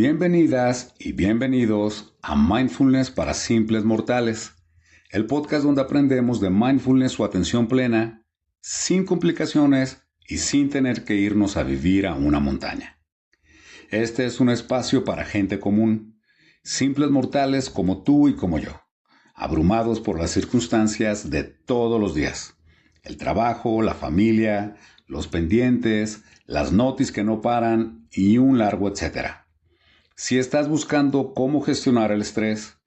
Bienvenidas y bienvenidos a Mindfulness para Simples Mortales, el podcast donde aprendemos de mindfulness o atención plena, sin complicaciones y sin tener que irnos a vivir a una montaña. Este es un espacio para gente común, simples mortales como tú y como yo, abrumados por las circunstancias de todos los días. El trabajo, la familia, los pendientes, las notis que no paran y un largo etcétera. Si estás buscando cómo gestionar el estrés,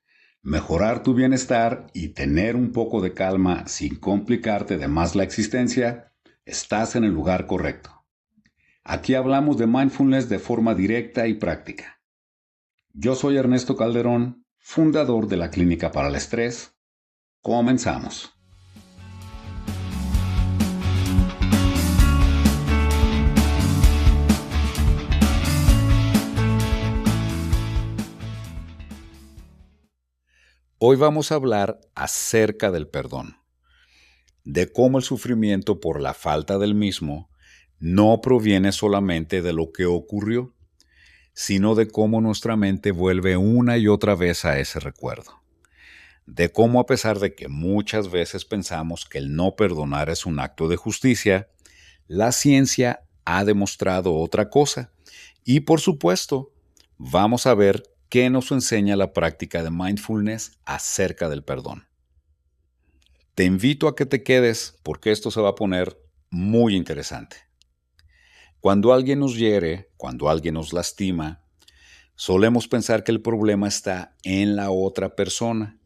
mejorar tu bienestar y tener un poco de calma sin complicarte de más la existencia, estás en el lugar correcto. Aquí hablamos de mindfulness de forma directa y práctica. Yo soy Ernesto Calderón, fundador de la Clínica para el Estrés. Comenzamos. Hoy vamos a hablar acerca del perdón, de cómo el sufrimiento por la falta del mismo no proviene solamente de lo que ocurrió, sino de cómo nuestra mente vuelve una y otra vez a ese recuerdo. De cómo, a pesar de que muchas veces pensamos que el no perdonar es un acto de justicia, la ciencia ha demostrado otra cosa. Y por supuesto, vamos a ver qué nos enseña la práctica de mindfulness acerca del perdón. Te invito a que te quedes porque esto se va a poner muy interesante. Cuando alguien nos hiere, cuando alguien nos lastima, solemos pensar que el problema está en la otra persona,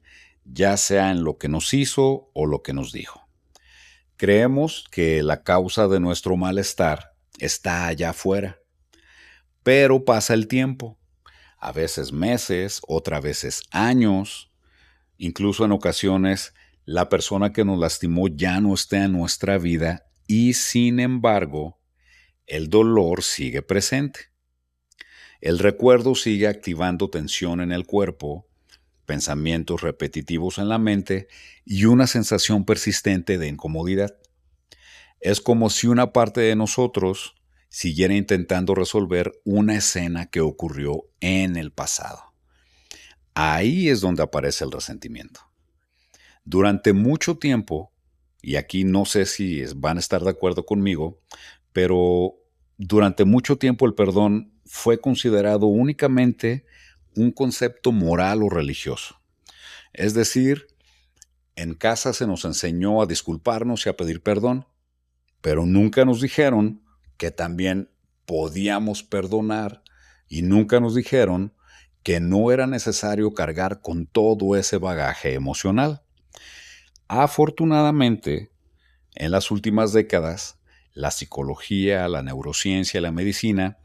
ya sea en lo que nos hizo o lo que nos dijo. Creemos que la causa de nuestro malestar está allá afuera, pero pasa el tiempo, a veces meses, otras veces años, incluso en ocasiones la persona que nos lastimó ya no está en nuestra vida y sin embargo el dolor sigue presente. El recuerdo sigue activando tensión en el cuerpo, pensamientos repetitivos en la mente y una sensación persistente de incomodidad. Es como si una parte de nosotros siguiera intentando resolver una escena que ocurrió en el pasado. Ahí es donde aparece el resentimiento. Durante mucho tiempo, y aquí no sé si van a estar de acuerdo conmigo, pero durante mucho tiempo el perdón fue considerado únicamente un concepto moral o religioso. Es decir, en casa se nos enseñó a disculparnos y a pedir perdón, pero nunca nos dijeron que también podíamos perdonar y nunca nos dijeron que no era necesario cargar con todo ese bagaje emocional. Afortunadamente, en las últimas décadas, la psicología, la neurociencia y la medicina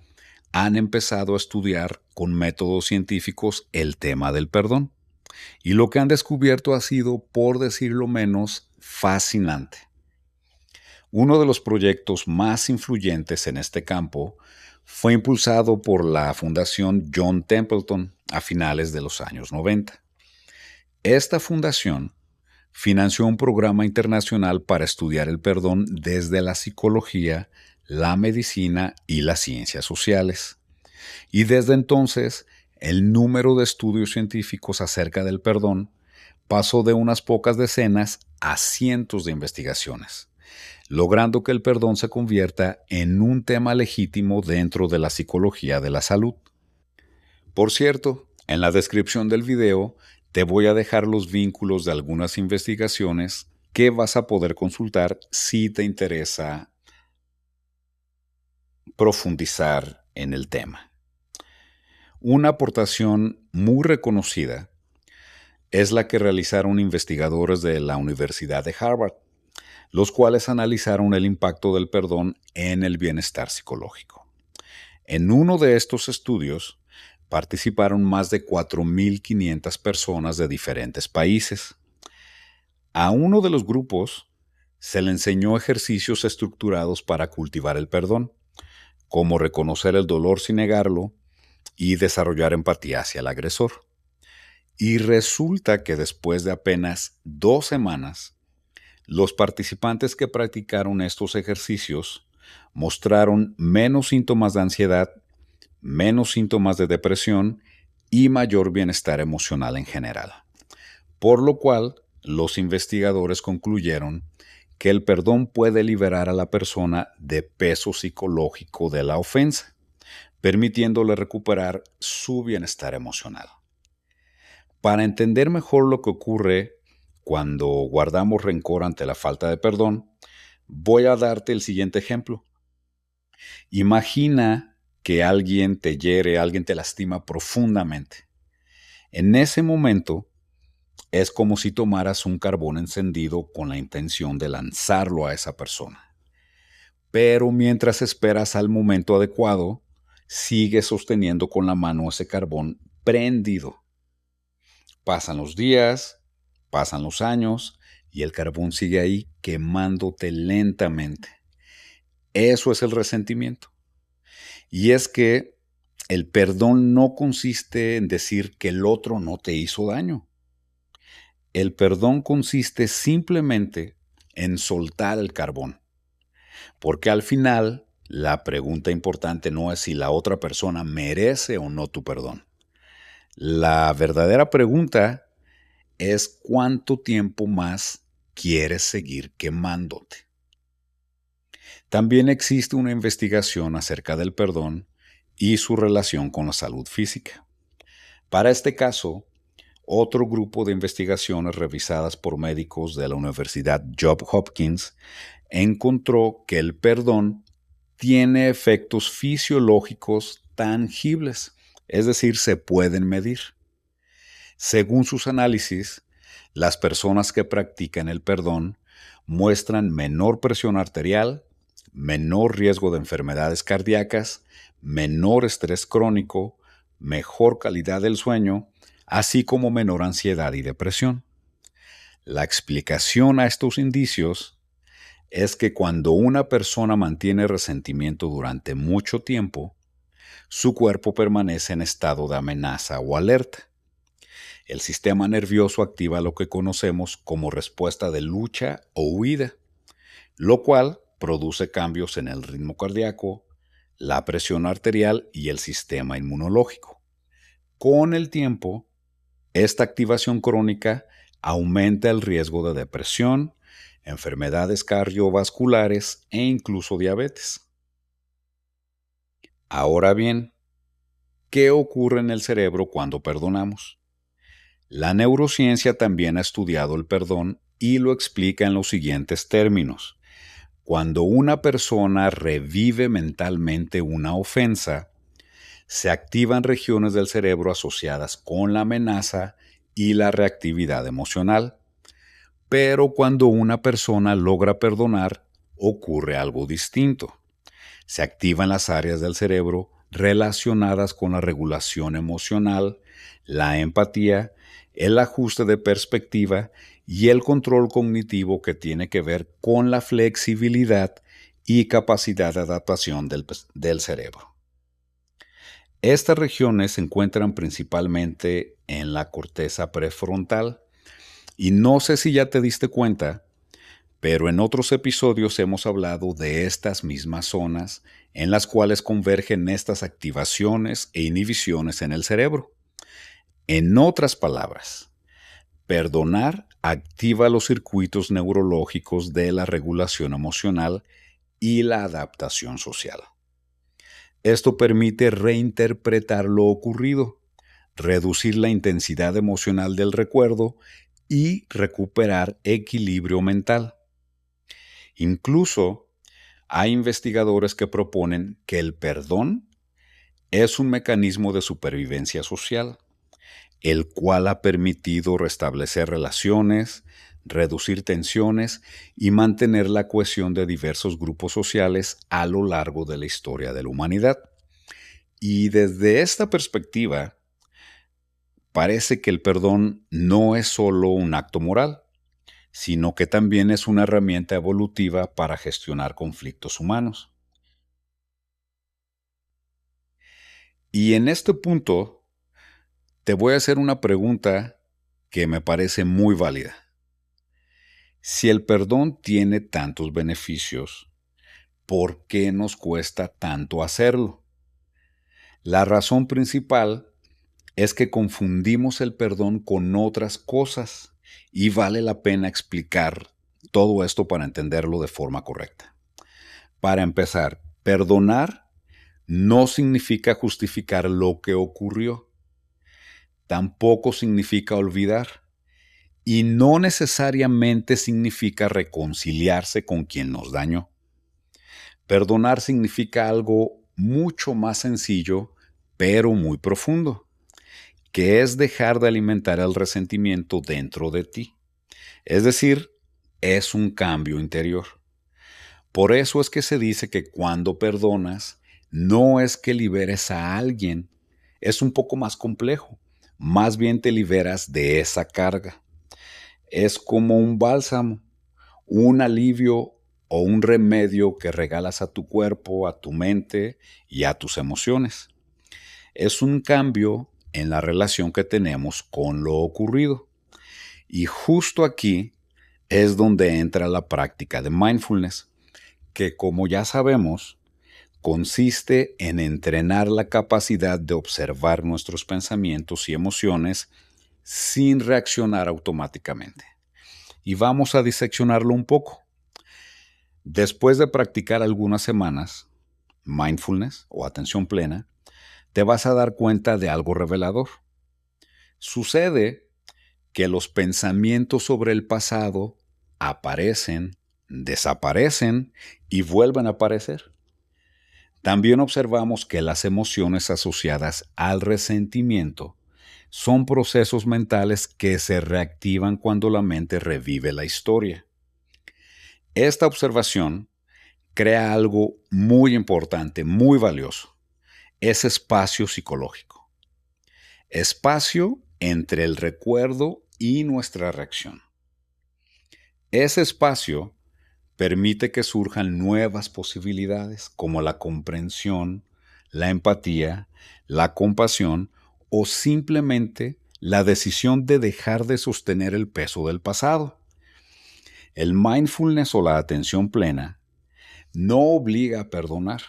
han empezado a estudiar con métodos científicos el tema del perdón. Y lo que han descubierto ha sido, por decirlo menos, fascinante. Uno de los proyectos más influyentes en este campo fue impulsado por la Fundación John Templeton a finales de los años 90. Esta fundación financió un programa internacional para estudiar el perdón desde la psicología, la medicina y las ciencias sociales. Y desde entonces, el número de estudios científicos acerca del perdón pasó de unas pocas decenas a cientos de investigaciones, logrando que el perdón se convierta en un tema legítimo dentro de la psicología de la salud. Por cierto, en la descripción del video te voy a dejar los vínculos de algunas investigaciones que vas a poder consultar si te interesa profundizar en el tema. Una aportación muy reconocida es la que realizaron investigadores de la Universidad de Harvard, los cuales analizaron el impacto del perdón en el bienestar psicológico. En uno de estos estudios participaron más de 4.500 personas de diferentes países. A uno de los grupos se le enseñó ejercicios estructurados para cultivar el perdón, como reconocer el dolor sin negarlo y desarrollar empatía hacia el agresor. Y resulta que después de apenas 2 semanas, los participantes que practicaron estos ejercicios mostraron menos síntomas de ansiedad, menos síntomas de depresión y mayor bienestar emocional en general. Por lo cual, los investigadores concluyeron que el perdón puede liberar a la persona de peso psicológico de la ofensa, permitiéndole recuperar su bienestar emocional. Para entender mejor lo que ocurre cuando guardamos rencor ante la falta de perdón, voy a darte el siguiente ejemplo. Imagina que alguien te hiere, alguien te lastima profundamente. En ese momento, es como si tomaras un carbón encendido con la intención de lanzarlo a esa persona. Pero mientras esperas al momento adecuado, sigues sosteniendo con la mano ese carbón prendido. Pasan los días, pasan los años y el carbón sigue ahí quemándote lentamente. Eso es el resentimiento. Y es que el perdón no consiste en decir que el otro no te hizo daño. El perdón consiste simplemente en soltar el carbón. Porque al final, la pregunta importante no es si la otra persona merece o no tu perdón. La verdadera pregunta es cuánto tiempo más quieres seguir quemándote. También existe una investigación acerca del perdón y su relación con la salud física. Para este caso, otro grupo de investigaciones revisadas por médicos de la Universidad Johns Hopkins encontró que el perdón tiene efectos fisiológicos tangibles, es decir, se pueden medir. Según sus análisis, las personas que practican el perdón muestran menor presión arterial, menor riesgo de enfermedades cardíacas, menor estrés crónico, mejor calidad del sueño, así como menor ansiedad y depresión. La explicación a estos indicios es que cuando una persona mantiene resentimiento durante mucho tiempo, su cuerpo permanece en estado de amenaza o alerta. El sistema nervioso activa lo que conocemos como respuesta de lucha o huida, lo cual produce cambios en el ritmo cardíaco, la presión arterial y el sistema inmunológico. Con el tiempo, esta activación crónica aumenta el riesgo de depresión, enfermedades cardiovasculares e incluso diabetes. Ahora bien, ¿qué ocurre en el cerebro cuando perdonamos? La neurociencia también ha estudiado el perdón y lo explica en los siguientes términos. Cuando una persona revive mentalmente una ofensa, se activan regiones del cerebro asociadas con la amenaza y la reactividad emocional. Pero cuando una persona logra perdonar, ocurre algo distinto. Se activan las áreas del cerebro relacionadas con la regulación emocional, la empatía, el ajuste de perspectiva y el control cognitivo que tiene que ver con la flexibilidad y capacidad de adaptación del cerebro. Estas regiones se encuentran principalmente en la corteza prefrontal y no sé si ya te diste cuenta, pero en otros episodios hemos hablado de estas mismas zonas en las cuales convergen estas activaciones e inhibiciones en el cerebro. En otras palabras, perdonar activa los circuitos neurológicos de la regulación emocional y la adaptación social. Esto permite reinterpretar lo ocurrido, reducir la intensidad emocional del recuerdo y recuperar equilibrio mental. Incluso hay investigadores que proponen que el perdón es un mecanismo de supervivencia social, el cual ha permitido restablecer relaciones, reducir tensiones y mantener la cohesión de diversos grupos sociales a lo largo de la historia de la humanidad. Y desde esta perspectiva, parece que el perdón no es solo un acto moral, sino que también es una herramienta evolutiva para gestionar conflictos humanos. Y en este punto, te voy a hacer una pregunta que me parece muy válida. Si el perdón tiene tantos beneficios, ¿por qué nos cuesta tanto hacerlo? La razón principal es que confundimos el perdón con otras cosas y vale la pena explicar todo esto para entenderlo de forma correcta. Para empezar, perdonar no significa justificar lo que ocurrió, tampoco significa olvidar y no necesariamente significa reconciliarse con quien nos dañó. Perdonar significa algo mucho más sencillo, pero muy profundo, que es dejar de alimentar el resentimiento dentro de ti. Es decir, es un cambio interior. Por eso es que se dice que cuando perdonas, no es que liberes a alguien, es un poco más complejo. Más bien te liberas de esa carga. Es como un bálsamo, un alivio o un remedio que regalas a tu cuerpo, a tu mente y a tus emociones. Es un cambio en la relación que tenemos con lo ocurrido. Y justo aquí es donde entra la práctica de mindfulness, que como ya sabemos, consiste en entrenar la capacidad de observar nuestros pensamientos y emociones sin reaccionar automáticamente. Y vamos a diseccionarlo un poco. Después de practicar algunas semanas, mindfulness o atención plena, te vas a dar cuenta de algo revelador. Sucede que los pensamientos sobre el pasado aparecen, desaparecen y vuelven a aparecer. También observamos que las emociones asociadas al resentimiento son procesos mentales que se reactivan cuando la mente revive la historia. Esta observación crea algo muy importante, muy valioso. Es espacio psicológico. Espacio entre el recuerdo y nuestra reacción. Ese espacio permite que surjan nuevas posibilidades como la comprensión, la empatía, la compasión o simplemente la decisión de dejar de sostener el peso del pasado. El mindfulness o la atención plena no obliga a perdonar,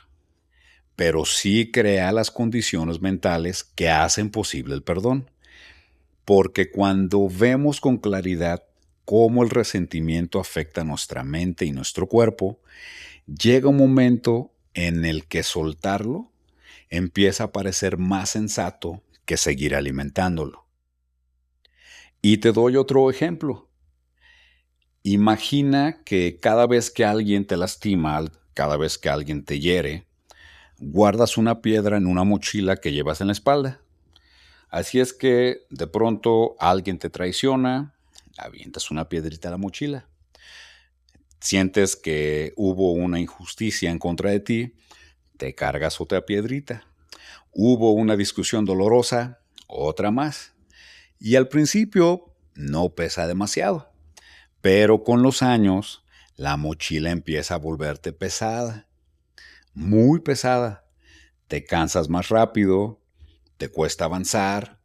pero sí crea las condiciones mentales que hacen posible el perdón. Porque cuando vemos con claridad cómo el resentimiento afecta nuestra mente y nuestro cuerpo, llega un momento en el que soltarlo empieza a parecer más sensato que seguir alimentándolo. Y te doy otro ejemplo. Imagina que cada vez que alguien te lastima, cada vez que alguien te hiere, guardas una piedra en una mochila que llevas en la espalda. Así es que de pronto alguien te traiciona, avientas una piedrita a la mochila. Sientes que hubo una injusticia en contra de ti, te cargas otra piedrita. Hubo una discusión dolorosa, otra más. Y al principio no pesa demasiado, pero con los años la mochila empieza a volverte pesada, muy pesada. Te cansas más rápido, te cuesta avanzar,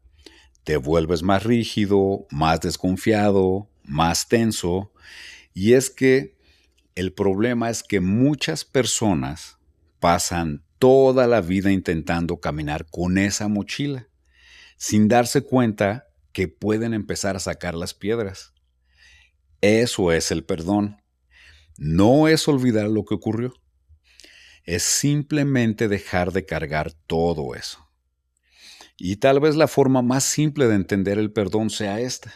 te vuelves más rígido, más desconfiado, más tenso. Y es que el problema es que muchas personas pasan toda la vida intentando caminar con esa mochila, sin darse cuenta que pueden empezar a sacar las piedras. Eso es el perdón. No es olvidar lo que ocurrió. Es simplemente dejar de cargar todo eso. Y tal vez la forma más simple de entender el perdón sea esta.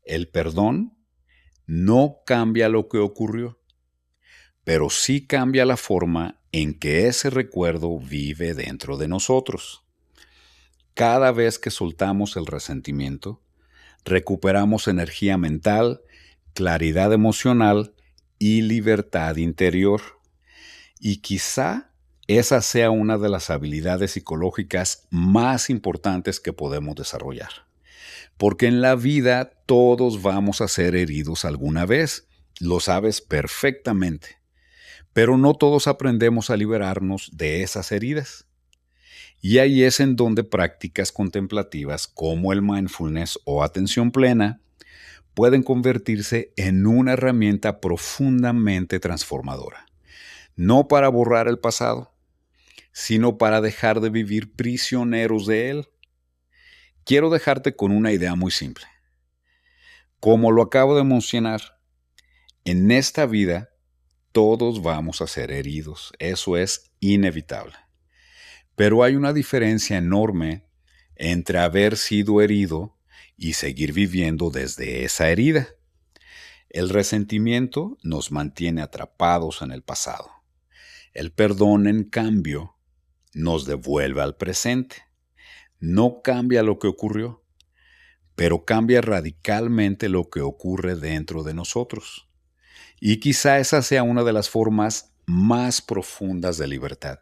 El perdón no cambia lo que ocurrió, pero sí cambia la forma en que ese recuerdo vive dentro de nosotros. Cada vez que soltamos el resentimiento, recuperamos energía mental, claridad emocional y libertad interior. Y quizá esa sea una de las habilidades psicológicas más importantes que podemos desarrollar. Porque en la vida todos vamos a ser heridos alguna vez, lo sabes perfectamente. Pero no todos aprendemos a liberarnos de esas heridas. Y ahí es en donde prácticas contemplativas como el mindfulness o atención plena pueden convertirse en una herramienta profundamente transformadora. No para borrar el pasado, sino para dejar de vivir prisioneros de él. Quiero dejarte con una idea muy simple. Como lo acabo de mencionar, en esta vida todos vamos a ser heridos. Eso es inevitable. Pero hay una diferencia enorme entre haber sido herido y seguir viviendo desde esa herida. El resentimiento nos mantiene atrapados en el pasado. El perdón, en cambio, nos devuelve al presente. No cambia lo que ocurrió, pero cambia radicalmente lo que ocurre dentro de nosotros. Y quizá esa sea una de las formas más profundas de libertad.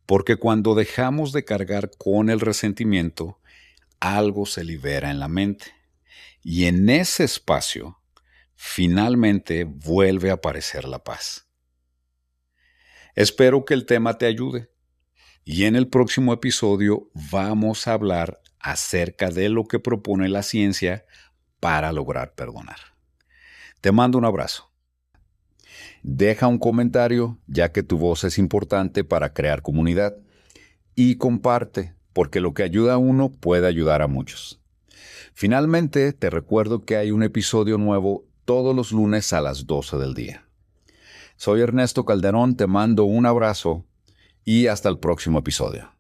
Porque cuando dejamos de cargar con el resentimiento, algo se libera en la mente. Y en ese espacio, finalmente vuelve a aparecer la paz. Espero que el tema te ayude. Y en el próximo episodio vamos a hablar acerca de lo que propone la ciencia para lograr perdonar. Te mando un abrazo. Deja un comentario, ya que tu voz es importante para crear comunidad. Y comparte, porque lo que ayuda a uno puede ayudar a muchos. Finalmente, te recuerdo que hay un episodio nuevo todos los lunes a las 12 del día. Soy Ernesto Calderón, te mando un abrazo y hasta el próximo episodio.